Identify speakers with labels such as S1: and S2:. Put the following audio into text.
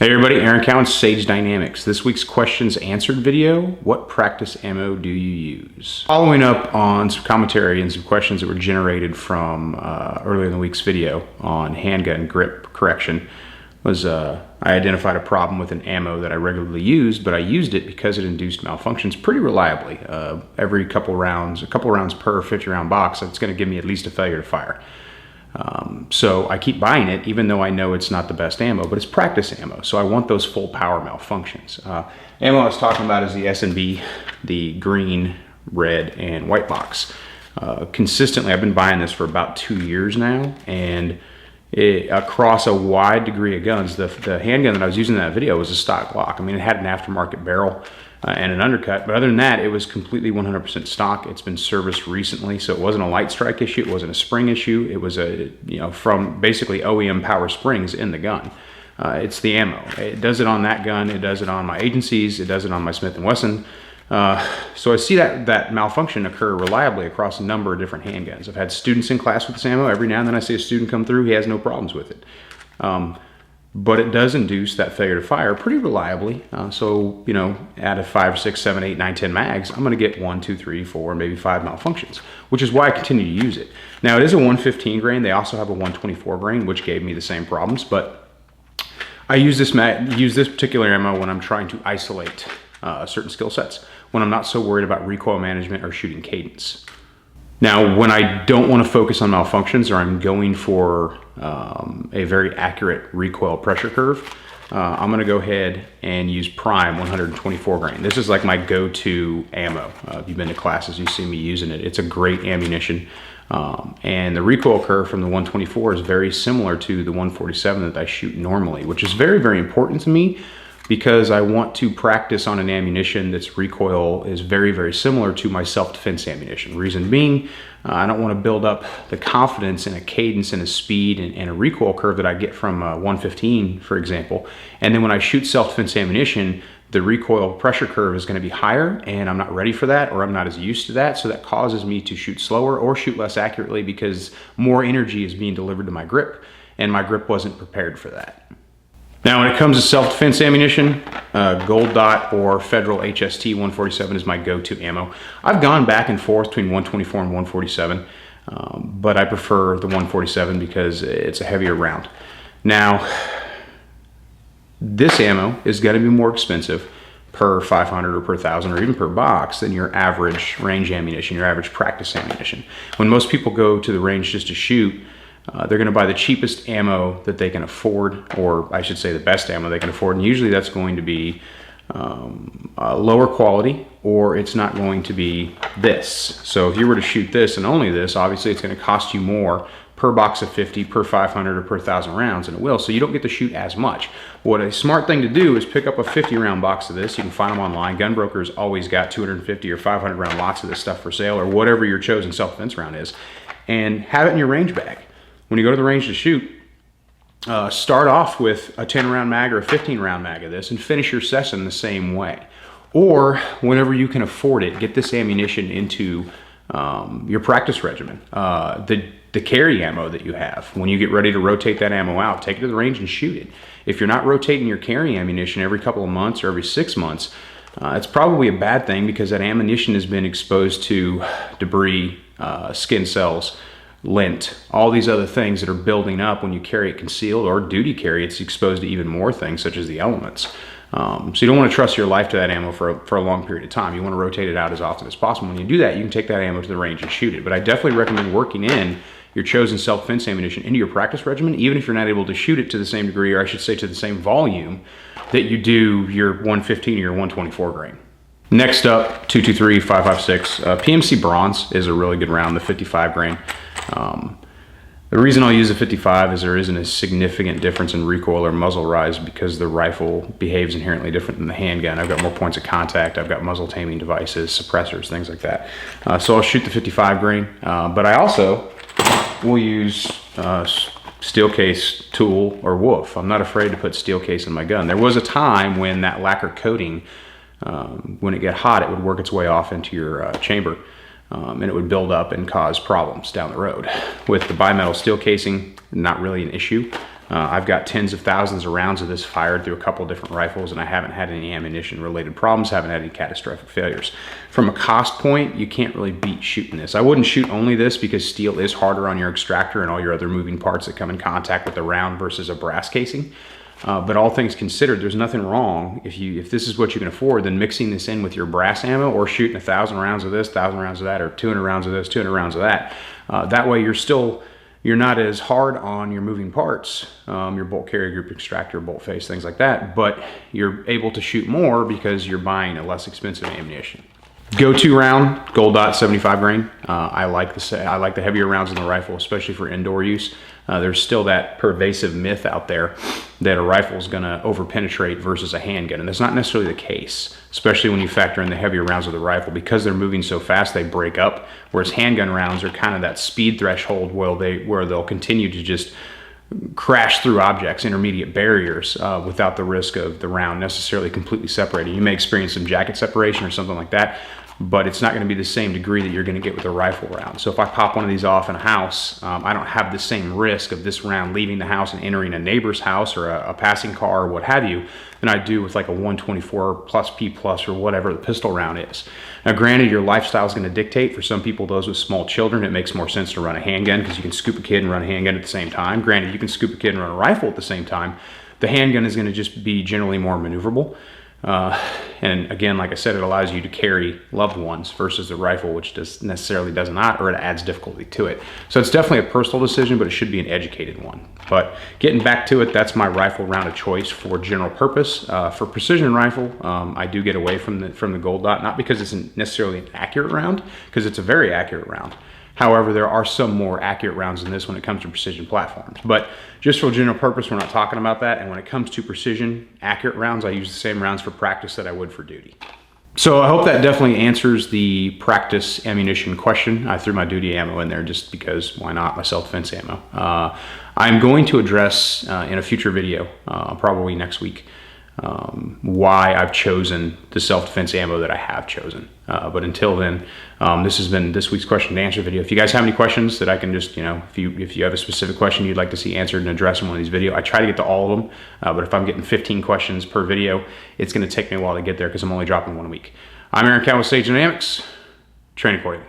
S1: Hey everybody, Aaron Cowan, Sage Dynamics. This week's questions answered video, what practice ammo do you use? Following up on some commentary and some questions that were generated from earlier in the week's video on handgun grip correction was I identified a problem with an ammo that I regularly used, but I used it because it induced malfunctions pretty reliably. Every couple rounds, a couple rounds per 50 round box, it's gonna give me at least a failure to fire. So I keep buying it even though I know it's not the best ammo, but it's practice ammo. So I want those full power malfunctions. Ammo I was talking about is the S&B, the green, red, and white box. Consistently, I've been buying this for about 2 years now, and across a wide degree of guns. The handgun that I was using in that video was a stock Glock. I mean, it had an aftermarket barrel and an undercut, but other than that, it was completely 100% stock. It's been serviced recently, so it wasn't a light strike issue, it wasn't a spring issue, it was from basically OEM power springs in the gun. It's the ammo. It does it on that gun, it does it on my agencies, it does it on my Smith & Wesson. So I see that malfunction occur reliably across a number of different handguns. I've had students in class with this ammo. Every now and then I see a student come through, he has no problems with it. But it does induce that failure to fire pretty reliably. So, out of 5, 6, 7, 8, 9, 10 mags, I'm gonna get 1, 2, 3, 4, maybe 5 malfunctions, which is why I continue to use it. Now it is a 115 grain. They also have a 124 grain, which gave me the same problems, but I use this particular ammo when I'm trying to isolate certain skill sets, when I'm not so worried about recoil management or shooting cadence. Now, when I don't want to focus on malfunctions or I'm going for a very accurate recoil pressure curve, I'm going to go ahead and use Prime 124 grain. This is like my go-to ammo. If you've been to classes, you see me using it. It's a great ammunition. And the recoil curve from the 124 is very similar to the 147 that I shoot normally, which is very, very important to me, because I want to practice on an ammunition that's recoil is very, very similar to my self-defense ammunition. Reason being, I don't want to build up the confidence in a cadence and a speed and a recoil curve that I get from 115, for example. And then when I shoot self-defense ammunition, the recoil pressure curve is going to be higher, and I'm not ready for that, or I'm not as used to that. So that causes me to shoot slower or shoot less accurately because more energy is being delivered to my grip, and my grip wasn't prepared for that. Now, when it comes to self-defense ammunition, Gold Dot or Federal HST 147 is my go-to ammo. I've gone back and forth between 124 and 147, but I prefer the 147 because it's a heavier round. Now, this ammo is going to be more expensive per 500 or per 1,000 or even per box than your average range ammunition, your average practice ammunition. When most people go to the range just to shoot, they're going to buy the cheapest ammo that they can afford, or I should say the best ammo they can afford, and usually that's going to be lower quality, or it's not going to be this. So if you were to shoot this and only this, obviously it's going to cost you more per box of 50, per 500, or per 1,000 rounds than it will, so you don't get to shoot as much. What a smart thing to do is pick up a 50 round box of this. You can find them online. Gunbroker's always got 250 or 500 round lots of this stuff for sale, or whatever your chosen self-defense round is, and have it in your range bag. When you go to the range to shoot, start off with a 10 round mag or a 15 round mag of this and finish your session the same way. Or whenever you can afford it, get this ammunition into your practice regimen. The carry ammo that you have, when you get ready to rotate that ammo out, take it to the range and shoot it. If you're not rotating your carry ammunition every couple of months or every 6 months, it's probably a bad thing, because that ammunition has been exposed to debris, skin cells, lint, all these other things that are building up. When you carry it concealed or duty carry, it's exposed to even more things such as the elements. So you don't want to trust your life to that ammo for a long period of time. You want to rotate it out as often as possible. When you do that, you can take that ammo to the range and shoot it. But I definitely recommend working in your chosen self-defense ammunition into your practice regimen, even if you're not able to shoot it to the same degree, or I should say to the same volume that you do your 115 or your 124 grain. Next up, 223, 556. PMC Bronze is a really good round, the 55 grain. The reason I'll use a 55 is there isn't a significant difference in recoil or muzzle rise, because the rifle behaves inherently different than the handgun. I've got more points of contact, I've got muzzle taming devices, suppressors, things like that. So I'll shoot the 55 grain, but I also will use steel case, tool, or wolf. I'm not afraid to put steel case in my gun. There was a time when that lacquer coating, when it got hot, it would work its way off into your chamber. And it would build up and cause problems down the road. With the bimetal steel casing, not really an issue. I've got tens of thousands of rounds of this fired through a couple of different rifles, and I haven't had any ammunition related problems, haven't had any catastrophic failures. From a cost point, you can't really beat shooting this. I wouldn't shoot only this because steel is harder on your extractor and all your other moving parts that come in contact with the round versus a brass casing. But all things considered, there's nothing wrong if this is what you can afford, then mixing this in with your brass ammo or shooting 1,000 rounds of this, 1,000 rounds of that, or 200 rounds of this, 200 rounds of that. That way you're not as hard on your moving parts, your bolt carrier group, extractor, bolt face, things like that, but you're able to shoot more because you're buying a less expensive ammunition. Go-to round, Gold Dot 75 grain. I like the heavier rounds in the rifle, especially for indoor use. There's still that pervasive myth out there that a rifle is going to over-penetrate versus a handgun, and that's not necessarily the case, especially when you factor in the heavier rounds of the rifle. Because they're moving so fast, they break up, whereas handgun rounds are kind of that speed threshold where they'll continue to just crash through objects, intermediate barriers, without the risk of the round necessarily completely separating. You may experience some jacket separation or something like that, but it's not going to be the same degree that you're going to get with a rifle round. So if I pop one of these off in a house, I don't have the same risk of this round leaving the house and entering a neighbor's house or a passing car or what have you than I do with like a 124 plus P plus or whatever the pistol round is. Now granted, your lifestyle is going to dictate. For some people, those with small children, it makes more sense to run a handgun because you can scoop a kid and run a handgun at the same time. Granted, you can scoop a kid and run a rifle at the same time. The handgun is going to just be generally more maneuverable. And again, like I said, it allows you to carry loved ones versus the rifle, which necessarily does not, or it adds difficulty to it. So it's definitely a personal decision, but it should be an educated one. But getting back to it, that's my rifle round of choice for general purpose. For precision rifle, I do get away from the Gold Dot, not because it's necessarily an accurate round, because it's a very accurate round. However, there are some more accurate rounds than this when it comes to precision platforms. But just for general purpose, we're not talking about that. And when it comes to precision, accurate rounds, I use the same rounds for practice that I would for duty. So I hope that definitely answers the practice ammunition question. I threw my duty ammo in there just because, why not, my self-defense ammo. I'm going to address in a future video, probably next week, why I've chosen the self-defense ammo that I have chosen. But until then, this has been this week's question and answer video. If you guys have any questions that I can just, if you have a specific question you'd like to see answered and addressed in one of these videos, I try to get to all of them. But if I'm getting 15 questions per video, it's going to take me a while to get there because I'm only dropping one a week. I'm Aaron Cowan with Sage Dynamics. Train accordingly.